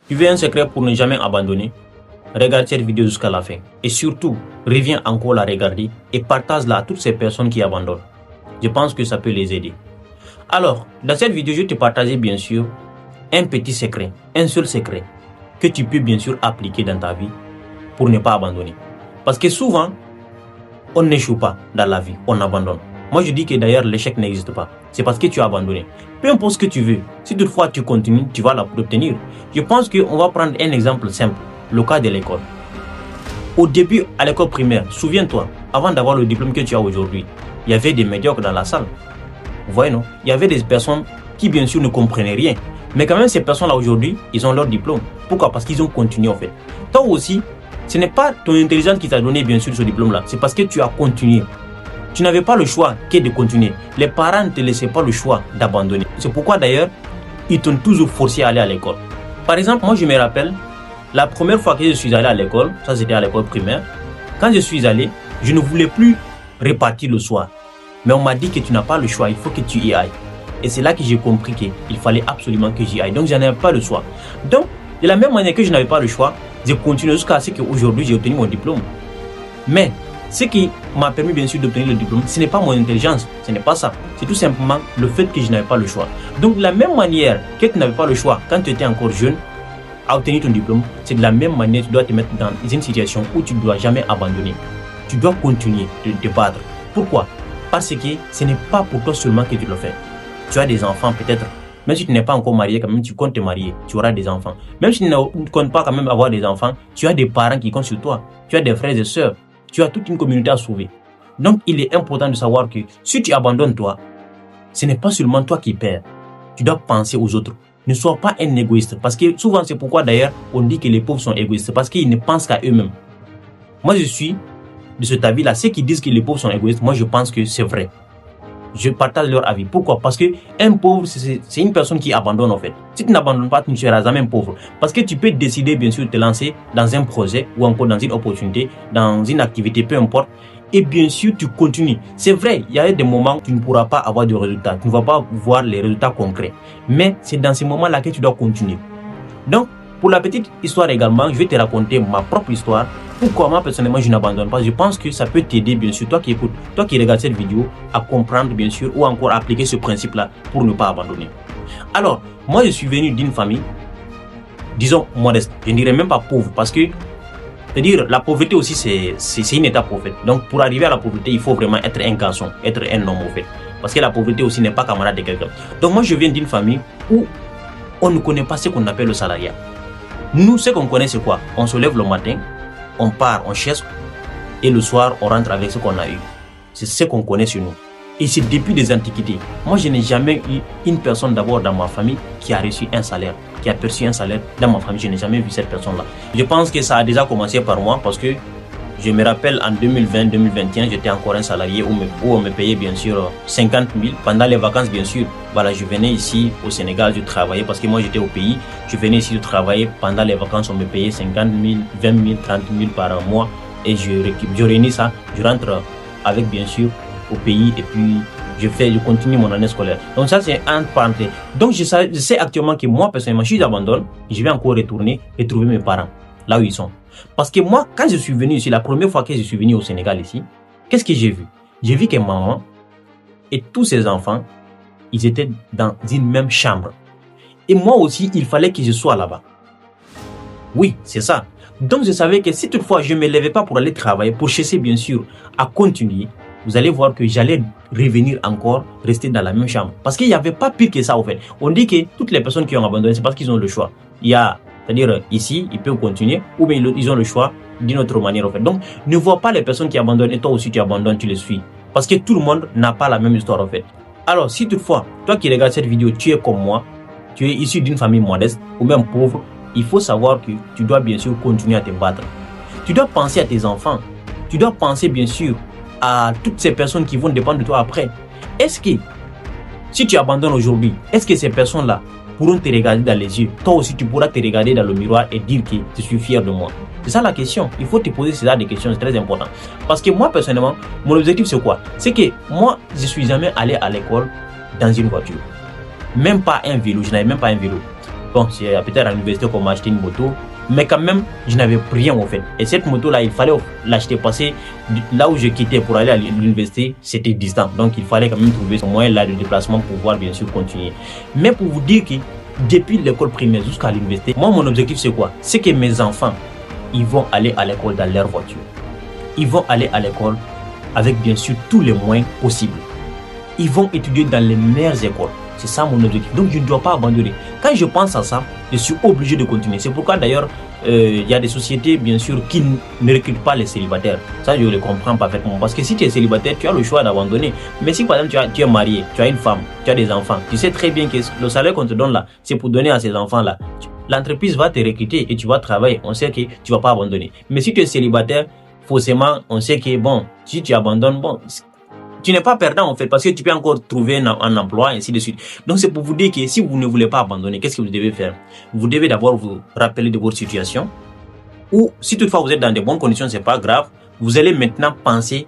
Tu veux un secret pour ne jamais abandonner? Regarde cette vidéo jusqu'à la fin. Et surtout, reviens encore la regarder et partage-la à toutes ces personnes qui abandonnent. Je pense que ça peut les aider. Alors, dans cette vidéo, je vais te partager bien sûr un petit secret, un seul secret que tu peux bien sûr appliquer dans ta vie pour ne pas abandonner. Parce que souvent, on n'échoue pas dans la vie, on abandonne. Moi, je dis que d'ailleurs, l'échec n'existe pas. C'est parce que tu as abandonné. Peu importe ce que tu veux, si toutefois tu continues, tu vas l'obtenir. Je pense qu'on va prendre un exemple simple, le cas de l'école. Au début, à l'école primaire, souviens-toi, avant d'avoir le diplôme que tu as aujourd'hui, il y avait des médiocres dans la salle. Vous voyez, non? Il y avait des personnes qui, bien sûr, ne comprenaient rien. Mais quand même, ces personnes-là, aujourd'hui, ils ont leur diplôme. Pourquoi? Parce qu'ils ont continué, en fait. Toi aussi, ce n'est pas ton intelligence qui t'a donné, bien sûr, ce diplôme-là. C'est parce que tu as continué. Tu n'avais pas le choix que de continuer. Les parents ne te laissaient pas le choix d'abandonner. C'est pourquoi, d'ailleurs, ils t'ont toujours forcé à aller à l'école. Par exemple, moi, je me rappelle, la première fois que je suis allé à l'école, ça c'était à l'école primaire, quand je suis allé, je ne voulais plus repartir le soir. Mais on m'a dit que tu n'as pas le choix, il faut que tu y ailles. Et c'est là que j'ai compris qu'il fallait absolument que j'y aille. Donc, je n'avais pas le choix. Donc, de la même manière que je n'avais pas le choix, j'ai continué jusqu'à ce qu'aujourd'hui, j'ai obtenu mon diplôme. Mais, ce qui m'a permis bien sûr d'obtenir le diplôme, ce n'est pas mon intelligence, ce n'est pas ça. C'est tout simplement le fait que je n'avais pas le choix. Donc, de la même manière que tu n'avais pas le choix quand tu étais encore jeune à obtenir ton diplôme, c'est de la même manière que tu dois te mettre dans une situation où tu ne dois jamais abandonner. Tu dois continuer de te battre. Pourquoi? Parce que ce n'est pas pour toi seulement que tu le fais. Tu as des enfants peut-être. Même si tu n'es pas encore marié, quand même tu comptes te marier, tu auras des enfants. Même si tu ne comptes pas quand même avoir des enfants, tu as des parents qui comptent sur toi. Tu as des frères et sœurs. Tu as toute une communauté à sauver. Donc, il est important de savoir que si tu abandonnes toi, ce n'est pas seulement toi qui perds. Tu dois penser aux autres. Ne sois pas un égoïste. Parce que souvent, c'est pourquoi d'ailleurs, on dit que les pauvres sont égoïstes. Parce qu'ils ne pensent qu'à eux-mêmes. Moi, je suis de cet avis-là. Ceux qui disent que les pauvres sont égoïstes, moi, je pense que c'est vrai. Je partage leur avis. Pourquoi? Parce que un pauvre, c'est une personne qui abandonne en fait. Si tu n'abandonnes pas, tu ne seras jamais un pauvre. Parce que tu peux décider bien sûr de te lancer dans un projet ou encore dans une opportunité, dans une activité, peu importe. Et bien sûr, tu continues. C'est vrai, il y a des moments où tu ne pourras pas avoir de résultats. Tu ne vas pas voir les résultats concrets. Mais c'est dans ces moments-là que tu dois continuer. Donc, pour la petite histoire également, je vais te raconter ma propre histoire. Pourquoi moi personnellement je n'abandonne pas? Je pense que ça peut t'aider bien sûr, toi qui écoutes, toi qui regardes cette vidéo, à comprendre bien sûr ou encore à appliquer ce principe-là pour ne pas abandonner. Alors, moi je suis venu d'une famille, disons modeste, je ne dirais même pas pauvre parce que, c'est-à-dire la pauvreté aussi c'est une étape en fait. Donc pour arriver à la pauvreté, il faut vraiment être un garçon, être un homme en fait. Parce que la pauvreté aussi n'est pas camarade de quelqu'un. Donc moi je viens d'une famille où on ne connaît pas ce qu'on appelle le salariat. Nous, ce qu'on connaît c'est quoi? On se lève le matin, on part, on cherche et le soir, on rentre avec ce qu'on a eu. C'est ce qu'on connaît sur nous. Et c'est depuis des antiquités. Moi, je n'ai jamais eu une personne d'abord dans ma famille qui a reçu un salaire, qui a perçu un salaire dans ma famille. Je n'ai jamais vu cette personne-là. Je pense que ça a déjà commencé par moi parce que je me rappelle en 2020-2021, j'étais encore un salarié où on me payait bien sûr 50 000. Pendant les vacances, bien sûr, voilà, je venais ici au Sénégal, je travaillais parce que moi j'étais au pays. Je venais ici de travailler. Pendant les vacances, on me payait 50 000, 20 000, 30 000 par mois. Et je réunis ça, je rentre avec bien sûr au pays et puis je continue mon année scolaire. Donc ça c'est un parenthèse. Donc je sais actuellement que moi personnellement, si j'abandonne, je vais encore retourner et trouver mes parents là où ils sont. Parce que moi, quand je suis venu ici, la première fois que je suis venu au Sénégal ici, qu'est-ce que j'ai vu? J'ai vu que maman et tous ses enfants, ils étaient dans une même chambre. Et moi aussi, il fallait que je sois là-bas. Oui, c'est ça. Donc je savais que si toutefois je ne me levais pas pour aller travailler, pour chercher bien sûr à continuer, vous allez voir que j'allais revenir encore, rester dans la même chambre. Parce qu'il n'y avait pas pire que ça en fait. On dit que toutes les personnes qui ont abandonné, c'est parce qu'ils ont le choix. C'est-à-dire ici, ils peuvent continuer ou bien ils ont le choix d'une autre manière en fait. Donc ne vois pas les personnes qui abandonnent et toi aussi tu abandonnes, tu les suis. Parce que tout le monde n'a pas la même histoire en fait. Alors si toutefois, toi qui regardes cette vidéo, tu es comme moi, tu es issu d'une famille modeste ou même pauvre, il faut savoir que tu dois bien sûr continuer à te battre. Tu dois penser à tes enfants. Tu dois penser bien sûr à toutes ces personnes qui vont dépendre de toi après. Est-ce que si tu abandonnes aujourd'hui, est-ce que ces personnes-là pourront te regarder dans les yeux? Toi aussi tu pourras te regarder dans le miroir et dire que je suis fier de moi. C'est ça la question. Il faut te poser ce genre de questions, c'est très important. Parce que moi personnellement, mon objectif c'est quoi? C'est que moi je suis jamais allé à l'école dans une voiture. Même pas un vélo, je n'avais même pas un vélo. Bon, c'est peut-être à l'université qu'on m'a acheté une moto, mais quand même, je n'avais rien en fait. Et cette moto-là, il fallait l'acheter parce que là où je quittais pour aller à l'université, c'était distant. Donc, il fallait quand même trouver ce moyen-là de déplacement pour pouvoir bien sûr continuer. Mais pour vous dire que depuis l'école primaire jusqu'à l'université, moi, mon objectif, c'est quoi? C'est que mes enfants, ils vont aller à l'école dans leur voiture. Ils vont aller à l'école avec bien sûr tous les moyens possibles. Ils vont étudier dans les meilleures écoles. C'est ça mon objectif. Donc, je ne dois pas abandonner. Quand je pense à ça, je suis obligé de continuer. C'est pourquoi d'ailleurs, il y a des sociétés, bien sûr, qui ne recrutent pas les célibataires. Ça, je le comprends parfaitement. Parce que si tu es célibataire, tu as le choix d'abandonner. Mais si, par exemple, tu es marié, tu as une femme, tu as des enfants, tu sais très bien que le salaire qu'on te donne là, c'est pour donner à ces enfants-là. L'entreprise va te recruter et tu vas travailler. On sait que tu ne vas pas abandonner. Mais si tu es célibataire, forcément, on sait que, bon, si tu abandonnes, bon, tu n'es pas perdant en fait, parce que tu peux encore trouver un emploi, ainsi de suite. Donc c'est pour vous dire que si vous ne voulez pas abandonner, qu'est-ce que vous devez faire? Vous devez d'abord vous rappeler de votre situation, ou si toutefois vous êtes dans de bonnes conditions, c'est pas grave, vous allez maintenant penser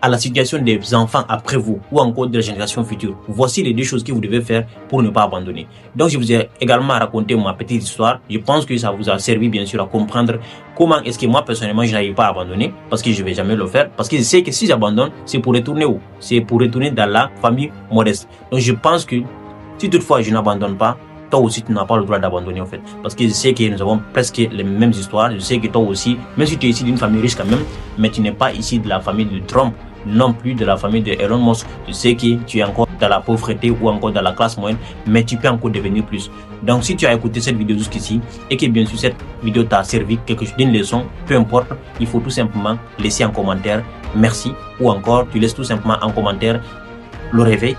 à la situation des enfants après vous, ou encore de la génération future. Voici les deux choses que vous devez faire pour ne pas abandonner. Donc je vous ai également raconté ma petite histoire. Je pense que ça vous a servi bien sûr à comprendre comment est-ce que moi personnellement je n'arrive pas à abandonner, parce que je ne vais jamais le faire, parce que je sais que si j'abandonne, c'est pour retourner où? C'est pour retourner dans la famille modeste. Donc je pense que si toutefois je n'abandonne pas, toi aussi tu n'as pas le droit d'abandonner en fait, parce que je sais que nous avons presque les mêmes histoires. Je sais que toi aussi, même si tu es ici d'une famille riche quand même, mais tu n'es pas ici de la famille de Trump, non plus de la famille de Elon Musk. Je sais que tu es encore dans la pauvreté ou encore dans la classe moyenne, mais tu peux encore devenir plus. Donc si tu as écouté cette vidéo jusqu'ici et que bien sûr cette vidéo t'a servi quelque chose, d'une leçon, peu importe, il faut tout simplement laisser en commentaire merci, ou encore tu laisses tout simplement en commentaire le réveil.